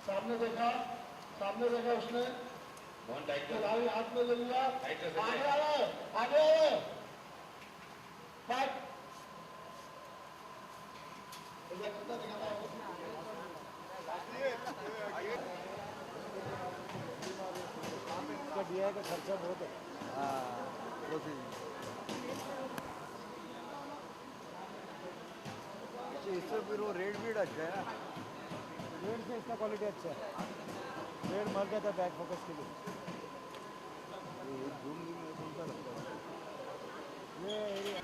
सामने देखा उसने खिलाड़ी हाथ में ले लिया, आगे दिया का खर्चा बहुत है। इससे फिर वो रेट भी अच्छा है। रेड से इसका क्वालिटी अच्छा है। रेड मर गया था बैक फोकस के लिए। जूम में कौन सा लगता है? ये area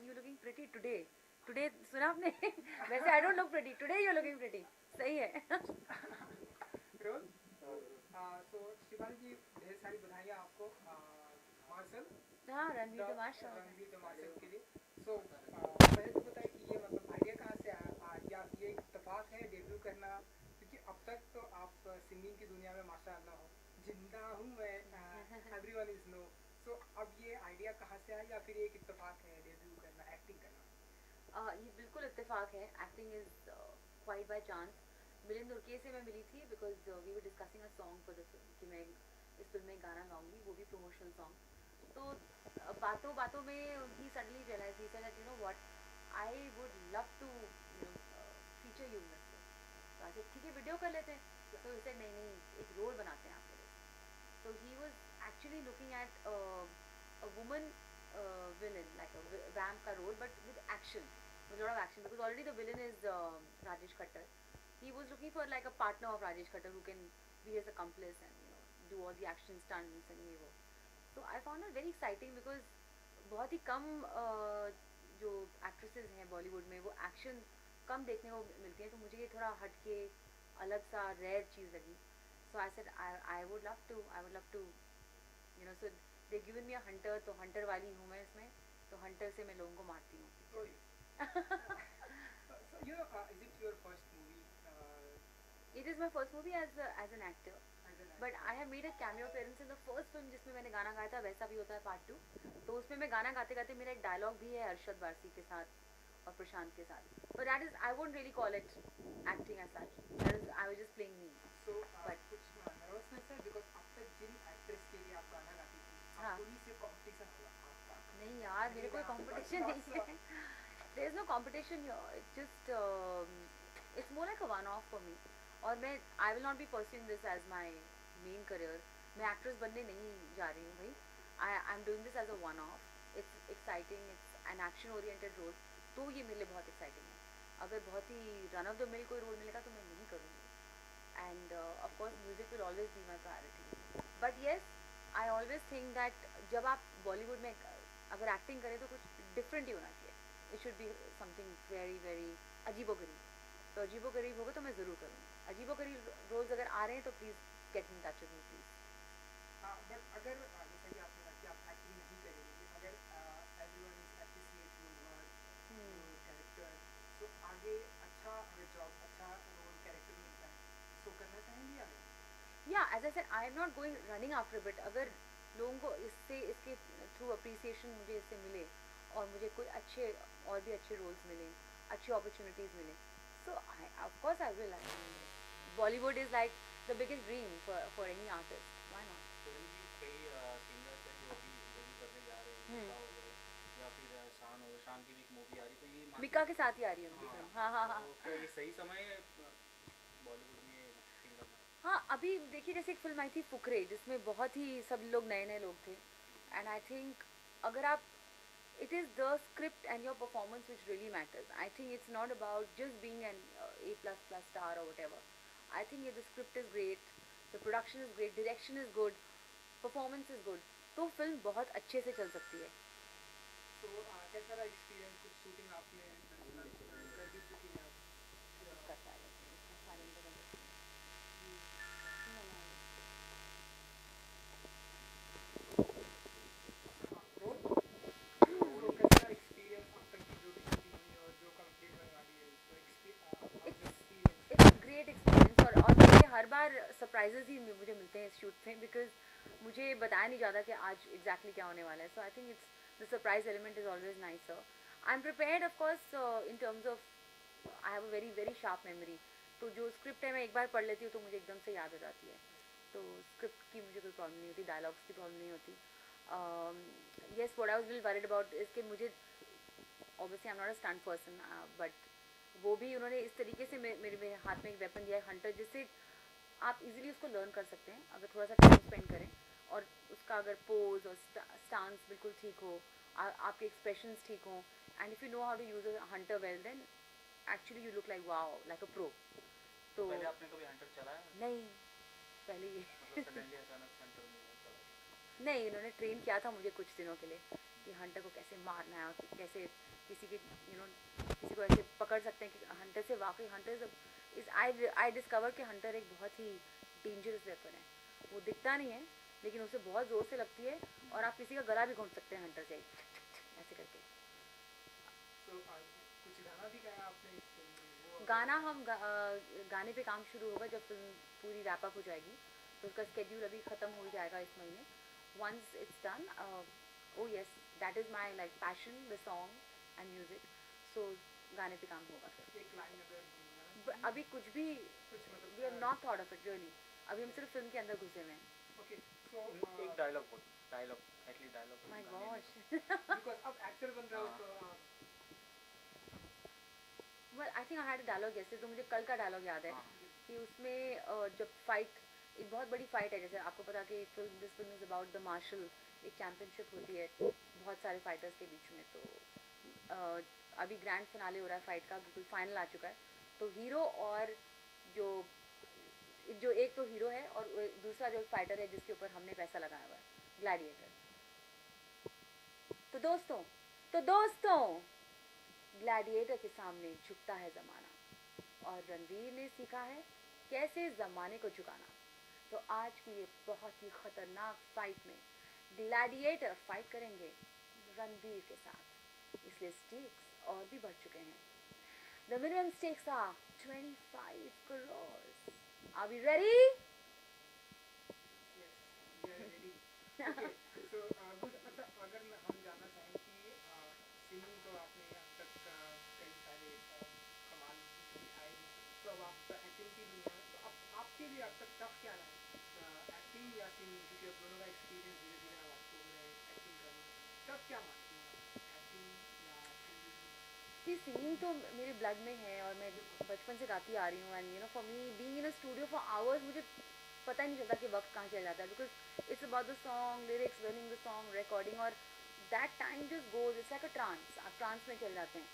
you looking pretty today. Today सुना आपने? वैसे I don't look pretty. Today you're looking pretty. सही है. रोल तो शिवानी जी ढेर सारी बधाइयाँ आपको मार्शल. हाँ रणवीर द मार्शल के लिए. सो पहले तो बताइए कि ये मतलब आइडिया कहाँ से आया या ये इत्तेफाक है डेब्यू करना, क्योंकि अब तक तो आप सिंगिंग की दुनिया में माशाअल्लाह हो, जिंदा हूँ मैं, एवरीवन इज नो. सो अब ये आइडिया कहाँ से आया या फिर एक इत्तेफाक है डेब्यू करना, एक्टिंग करना? ये बिल्कुल इत्तेफाक है. Acting is quite by chance. Milind Urke से मैं मिली थी because we were discussing a song for the film कि मैं इस फिल्म में गाना गाऊंगी, वो भी प्रमोशनल सॉन्ग. तो बातों बातों में ही suddenly realise he said you know what, I would love to feature you in this film. तो ऐसे ठीक है वीडियो कर लेते हैं. तो ही सेड नहीं एक रोल बनाते हैं आपके लिए. So he was actually looking at a woman villain, like a vamp ka role, but with action, with a lot of action, because already the villain is Rajesh Khattar. He was looking for like a partner of Rajesh Khattar who can be his accomplice and do all the action stunts and ये वो. So I found it very exciting because बहुत ही कम जो actresses हैं Bollywood में वो action कम देखने को मिलती हैं, तो मुझे ये थोड़ा हटके अलग सा rare चीज़ लगी. So I said I would love to, so they given me a hunter, तो hunter वाली हूँ मैं इसमें, तो hunter से मैं लोगों को मारती हूँ. So you know, is it your first movie? It is my first movie as an actor, but I have made a cameo appearance in the first film जिसमें मैंने गाना गाया था, वैसा भी होता है part 2. तो उसमें मैं गाना गाते गाते मेरा एक डायलॉग भी है अरशद वारसी के साथ और प्रशांत के साथ. But that is, I won't really call it acting as such. That is, I was just playing me. So कुछ नर्वसनेस है बिकॉज अब तक जिन एक्ट्रेस के लिए आप गाना गाती थी, हाँ. उन्हीं से कंपटीशन हुआ आपका? नहीं यार, मेरे कोई कंपटीशन नहीं है. There is no competition here. It's just it's more like a one-off for me. और मैं I will not be pursuing this as my main career. मैं एक्ट्रेस बनने नहीं जा रही हूँ भाई. I'm doing this as a one-off. It's exciting. It's an action-oriented role. तो ये मेरे लिए बहुत exciting है. अगर बहुत ही run of the mill कोई रोल मिलेगा तो मैं नहीं करूँगी. And of course music will always be my priority. But yes, I always think that जब आप बॉलीवुड में अगर एक्टिंग करें तो कुछ डिफरेंट ही होना चाहिए. It should be something very very अजीबोगरीब. तो अजीबोगरीब होगा तो मैं ज़रूर करूँगी. अजीबोगरीब रोल्स अगर आ रहे हैं तो please get in touch with me please. But अगर जैसे कि आपने कहा कि आप एक्टिंग नहीं करेंगे, अगर everyone is appreciate your work, your character, तो आगे अच्छा जॉब, अच्छा रोल, कैरेक्टर मिलता as I said I am not going running after bit, अगर लोगों को इसके थ्रू अप्रिसिएशन मुझे इससे मिले और मुझे कोई अच्छे और भी अच्छे रोल्स मिले, अच्छी अपॉर्चुनिटीज़ मिले, so I of course I will. Bollywood is like the biggest dream for any artist, why not. Film की कई सिंगर्स हैं जो अभी डेब्यू करने जा रहे हैं, मिका हो गए या फिर शान हो, शान की भी एक मूवी आ रही, तो ये मिका के साथ ही आ रही है उनकी फिल्म। हाँ हाँ हाँ तो क्या ये सही समय है बॉलीवुड में एक्टिंग करना? हाँ, अभी देखिए जैसे एक फिल्म आई थी फुकरे, जिसमें बहुत ही सब लोग नए नए लोग थे, एंड आई थिंक अगर आप, it is the script and your performance which really matters. I think it's not about just being an A++ star or whatever. I think if the script is great, the production is great, direction is good, performance is good, तो film बहुत अच्छे से चल सकती है। तो कैसा रहा एक्सपीरियंस, कुछ शूटिंग आपने कर दी चुकी है आप? इसका silent बंद रखिए। तो कैसा एक्सपीरियंस अब तक की जो भी शूटिंग हुई और जो कंप्लीट होने वाली है, तो एक्सपीरियंस? इट्स ग्रेट एक्सपीरियंस, और मुझे हर बार सरप्राइजेज ही मुझे मिलते हैं इस शूट में, बिकॉज मुझे बताया नहीं जाता कि आज एग्जैक्टली क्या होने वाला है। So I think it's the surprise element is always nicer. I am prepared of course in terms of I have a very very sharp memory, तो जो स्क्रिप्ट है मैं एक बार पढ़ लेती हूँ तो मुझे एकदम से याद हो जाती है, तो स्क्रिप्ट की मुझे कोई प्रॉब्लम नहीं होती, डायलॉग्स की प्रॉब्लम नहीं होती। Yes, what I was little worried about is कि मुझे, obviously I am not a stunt person, but वो भी उन्होंने इस तरीके से मेरे हाथ में एक वेपन दिया है हंटर, जिससे आप इजीली उसको लर्न कर सकते हैं अगर थोड़ा सा टाइम स्पेंड करें, और उसका अगर पोज और स्टांस बिल्कुल ठीक हो, आपके एक्सप्रेशंस ठीक हो, and if you know how to use a hunter well, then actually you look like wow, like a pro. तो पहले आपने कभी हंटर चलाया? नहीं, पहले ये मतलब सडनली अचानक सेंटर में चला? नहीं, इन्होंने ट्रेन किया था मुझे कुछ दिनों के लिए कि हंटर को कैसे मारना है और कैसे किसी के किसी को ऐसे पकड़ सकते हैं कि हंटर से वाकई हंटर इज आई डिस्कवर कि हंटर एक बहुत ही डेंजरस वेपन है। वो दिखता नहीं है लेकिन उसे बहुत ज़ोर से लगती है, और आप किसी का गला भी घोंट सकते हैं हंटर से ऐसे करके। तो कुछ गाना भी गाया आपने इस फिल्म में? वो गाना हम गाने पे काम शुरू होगा जब फिल्म पूरी रैप अप हो जाएगी, तो उसका स्केड्यूल अभी ख़त्म हो जाएगा इस महीने। Once it's done, oh yes, that is my like passion, the song and music, so गाने पे काम होगा। एक लाइन अगर गुनगुनाना अभी कुछ भी, कुछ मतलब we have not thought of it really, अभी हम सिर्फ फिल्म के अंदर घुसे हुए हैं। ओके, सो एक डायलॉग बोल, dialogue at least dialogue. My gosh, because अब एक्टर बन रहे हो तो well I think I had a dialogue ऐसे, तो मुझे कल का डायलॉग याद है कि उसमें जब फाइट, एक बहुत बड़ी फाइट है, जैसे आपको पता कि this film is about the martial, एक चैम्पियनशिप होती है बहुत सारे फाइटर्स के बीच में, तो अभी ग्रैंड फिनाले हो रहा है फाइट का, बिल्कुल फाइनल आ चुका है, तो हीरो और जो एक तो हीरो है और दूसरा जो फाइटर है जिसके ऊपर हमने पैसा लगाया हुआ है, ग्लैडिएटर। तो दोस्तों ग्लैडिएटर के सामने झुकता है ज़माना, और रणवीर ने सीखा है कैसे ज़माने को झुकाना। तो आज की ये बहुत ही ख़तरनाक फाइट में ग्लैडिएटर फाइट करेंगे रणवीर के साथ, इसलिए स्टेक्स और भी बढ़ चुके हैं। The minimum stakes are 25 crores. Are we ready? Yes, we are ready. Okay, so good. अच्छा, अगर हम जानना चाहें कि सिंगिंग तो आपने अब तक कई सारे कमाल दिखाए हैं, तो अब आप एक्टिंग की दुनिया में, तो अब आपके लिए अब तक टफ क्या रहा है, एक्टिंग या सिंगिंग? क्योंकि अब दोनों का एक्सपीरियंस धीरे धीरे अब आपको हो रहा है एक्टिंग करने में, टफ क्या मानती हैं आप, एक्टिंग या सिंगिंग? कि सिंगिंग तो मेरे ब्लड में है और मैं बचपन से गाती आ रही हूँ, and you know for me being in a studio for hours, मुझे पता ही नहीं चलता कि वक्त कहाँ चल जाता है, because it's about the song, lyrics, learning the song, recording, और that time just goes, it's like a trance, आप ट्रांस में चल जाते हैं।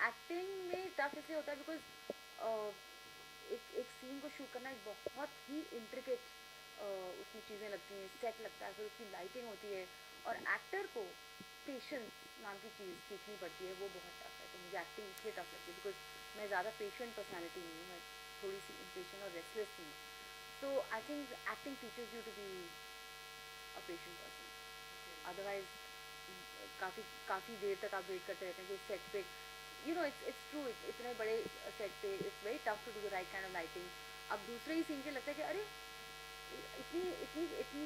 एक्टिंग में टफ इसलिए होता है बिकॉज एक सीन को शूट करना एक बहुत ही इंट्रिकेट उसमें चीज़ें लगती हैं, सेट लगता है, फिर उसकी लाइटिंग होती है, और एक्टर को पेशेंस नाम की चीज़ सीखनी पड़ती है, वो बहुत टफ है। तो मुझे एक्टिंग इसलिए टफ लगती है बिकॉज मैं ज़्यादा पेशेंट पर्सनैलिटी नहीं हूँ, मैं थोड़ी सी इम्पेशेंट और रेस्टलेस हूँ। So I think acting teachers you to be a patient person, otherwise काफ़ी देर तक आप वेट करते रहते हैं कि सेट पे, यू नो इट्स ट्रू, इतने बड़े सेट पे it's very tough to do the right kind of lighting. अब दूसरे ही सीन के लगता है कि अरे